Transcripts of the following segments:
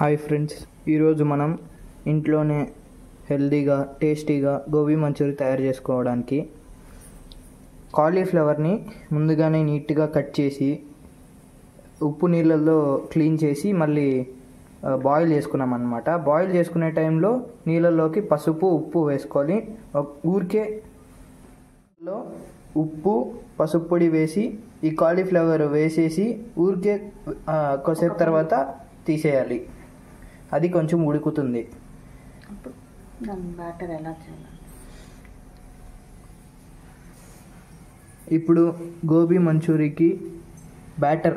Hi friends, ఈరోజు మనం ఇంట్లోనే హెల్తీగా టేస్టీగా గోబీ మంచూరి తయారు చేసుకోవడానికి కాలీఫ్లవర్ని ముందుగానే నీట్గా కట్ చేసి ఉప్పు నీళ్ళల్లో క్లీన్ చేసి మళ్ళీ బాయిల్ చేసుకున్నాం అన్నమాట. బాయిల్ చేసుకునే టైంలో నీళ్ళల్లోకి పసుపు ఉప్పు వేసుకొని ఊరికే ఉప్పు పసుపు పొడి వేసి ఈ కాలీఫ్లవర్ వేసేసి ఊరికే కొద్దిసేపు తర్వాత తీసేయాలి. అది కొంచెం ఉడుకుతుంది. ఇప్పుడు గోబీ మంచూరికి బ్యాటర్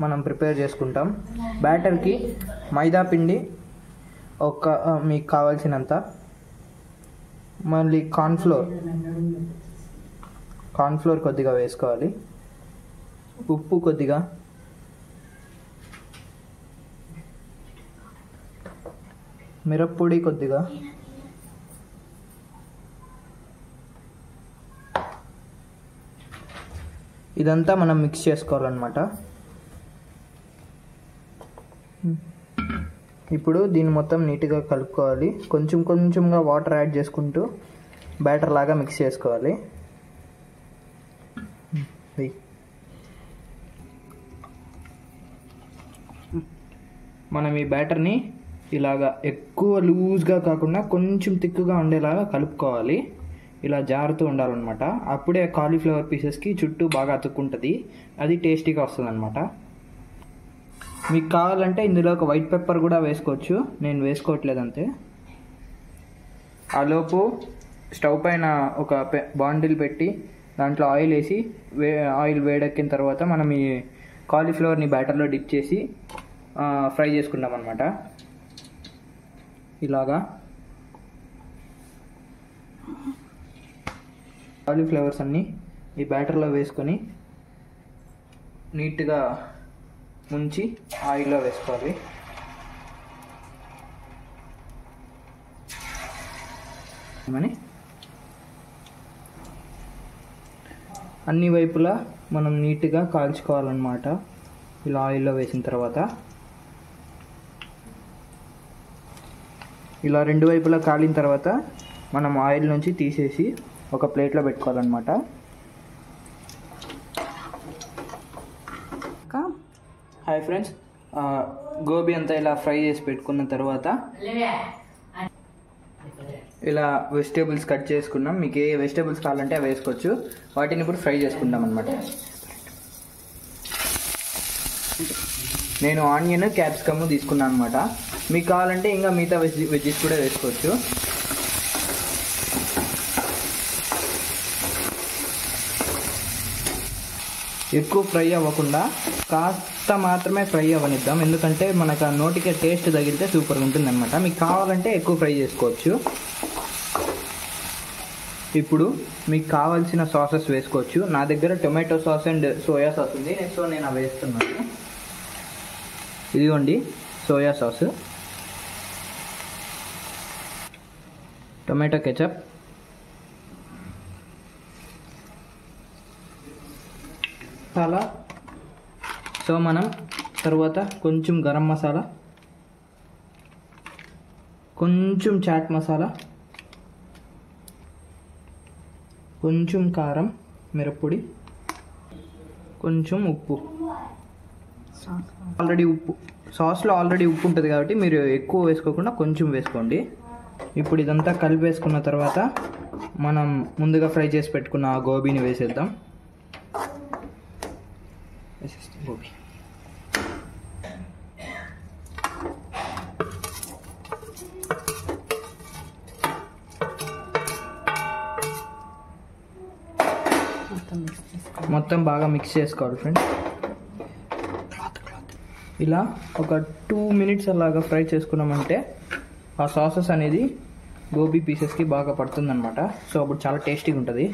మనం ప్రిపేర్ చేసుకుంటాం. బ్యాటర్కి మైదా పిండి మీకు కావాల్సినంత, మళ్ళీ కార్న్ఫ్లోర్ కొద్దిగా వేసుకోవాలి, ఉప్పు కొద్దిగా, మిరప్పొడి కొద్దిగా, ఇదంతా మనం మిక్స్ చేసుకోవాలన్నమాట. ఇప్పుడు దీన్ని మొత్తం నీట్గా కలుపుకోవాలి. కొంచెం కొంచెంగా వాటర్ యాడ్ చేసుకుంటూ బ్యాటర్ లాగా మిక్స్ చేసుకోవాలి. మనం ఈ బ్యాటర్ని ఇలాగా ఎక్కువ లూజ్గా కాకుండా కొంచెం థిక్గా ఉండేలాగా కలుపుకోవాలి. ఇలా జారుతూ ఉండాలన్నమాట. అప్పుడే కాలీఫ్లవర్ పీసెస్కి చుట్టూ బాగా అతుక్కుంటుంది, అది టేస్టీగా వస్తుంది అనమాట. మీకు కావాలంటే ఇందులో ఒక వైట్ పెప్పర్ కూడా వేసుకోవచ్చు, నేను వేసుకోవట్లేదు అంతే. ఆలోపు స్టవ్ పైన ఒక బాండిల్ పెట్టి దాంట్లో ఆయిల్ వేసి ఆయిల్ వేడెక్కిన తర్వాత మనం ఈ కాలీఫ్లవర్ని బ్యాటర్లో డిప్ చేసి ఫ్రై చేసుకుంటాం అన్నమాట. ఇలాగా కాలీఫ్లవర్స్ అన్నీ ఈ బ్యాటర్లో వేసుకొని నీట్గా ముంచి ఆయిల్లో వేసుకోవాలి. అన్ని వైపులా మనం నీట్గా కాల్చుకోవాలన్నమాట. ఇలా ఆయిల్లో వేసిన తర్వాత ఇలా రెండు వైపులా కాలిన తర్వాత మనం ఆయిల్ నుంచి తీసేసి ఒక ప్లేట్లో పెట్టుకోవాలన్నమాట. హాయ్ ఫ్రెండ్స్, గోబీ అంతా ఇలా ఫ్రై చేసి పెట్టుకున్న తర్వాత ఇలా వెజిటేబుల్స్ కట్ చేసుకున్నాం. మీకు ఏ వెజిటేబుల్స్ కావాలంటే అవి వేసుకోవచ్చు. వాటిని ఇప్పుడు ఫ్రై చేసుకుంటాం అన్నమాట. నేను ఆనియన్ క్యాప్సికమ్ తీసుకున్నాను అనమాట. మీకు కావాలంటే ఇంకా మిగతా వెజ్జెస్ కూడా వేసుకోవచ్చు. ఎక్కువ ఫ్రై అవ్వకుండా కాస్త మాత్రమే ఫ్రై అవ్వనిద్దాం, ఎందుకంటే మనకు ఆ నోటికి టేస్ట్ తగిలితే సూపర్గా ఉంటుంది అనమాట. మీకు కావాలంటే ఎక్కువ ఫ్రై చేసుకోవచ్చు. ఇప్పుడు మీకు కావాల్సిన సాసెస్ వేసుకోవచ్చు. నా దగ్గర tomato sauce and soya sauce ఉంది, సో నేను అవి వేస్తున్నాను. ఇదిగోండి soya sauce, tomato ketchup, masala. So మనం తర్వాత కొంచెం గరం మసాలా, కొంచెం చాట్ మసాలా, కొంచెం కారం, మిరప్పొడి, కొంచెం ఉప్పు. సాస్లో ఆల్రెడీ ఉప్పు ఉంటుంది కాబట్టి మీరు ఎక్కువ వేసుకోకుండా కొంచెం వేసుకోండి. ఇప్పుడు ఇదంతా కలిపి వేసుకున్న తర్వాత మనం ముందుగా ఫ్రై చేసి పెట్టుకున్న ఆ గోబీని వేసేద్దాం. గోబీ మొత్తం బాగా మిక్స్ చేసుకోవాలి ఫ్రెండ్స్. ఇలా ఒక 2 minutes అలాగా ఫ్రై చేసుకున్నామంటే ఆ సాసెస్ అనేది గోబీ పీసెస్కి బాగా పడుతుందన్నమాట. సో అప్పుడు చాలా టేస్టీగా ఉంటుంది.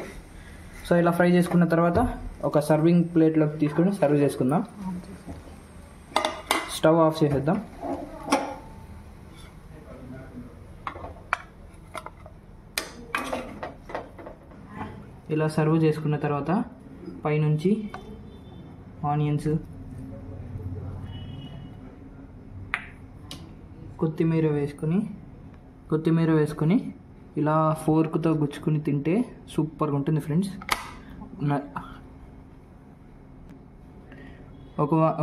సో ఇలా ఫ్రై చేసుకున్న తర్వాత ఒక సర్వింగ్ ప్లేట్లోకి తీసుకొని సర్వ్ చేసుకుందాం. స్టవ్ ఆఫ్ చేసేద్దాం. ఇలా సర్వ్ చేసుకున్న తర్వాత పైనుంచి ఆనియన్స్, కొత్తిమీర వేసుకొని ఇలా ఫోర్క్తో గుచ్చుకుని తింటే సూపర్గా ఉంటుంది ఫ్రెండ్స్.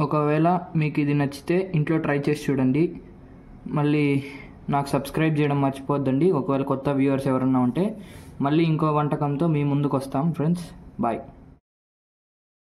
ఒకవేళ మీకు ఇది నచ్చితే ఇంట్లో ట్రై చేసి చూడండి. మళ్ళీ నాకు సబ్స్క్రైబ్ చేయడం మర్చిపోద్దండి. ఒకవేళ కొత్త వ్యూవర్స్ ఎవరన్నా ఉంటే మళ్ళీ ఇంకో వంటకంతో మీ ముందుకు వస్తాం ఫ్రెండ్స్. బాయ్.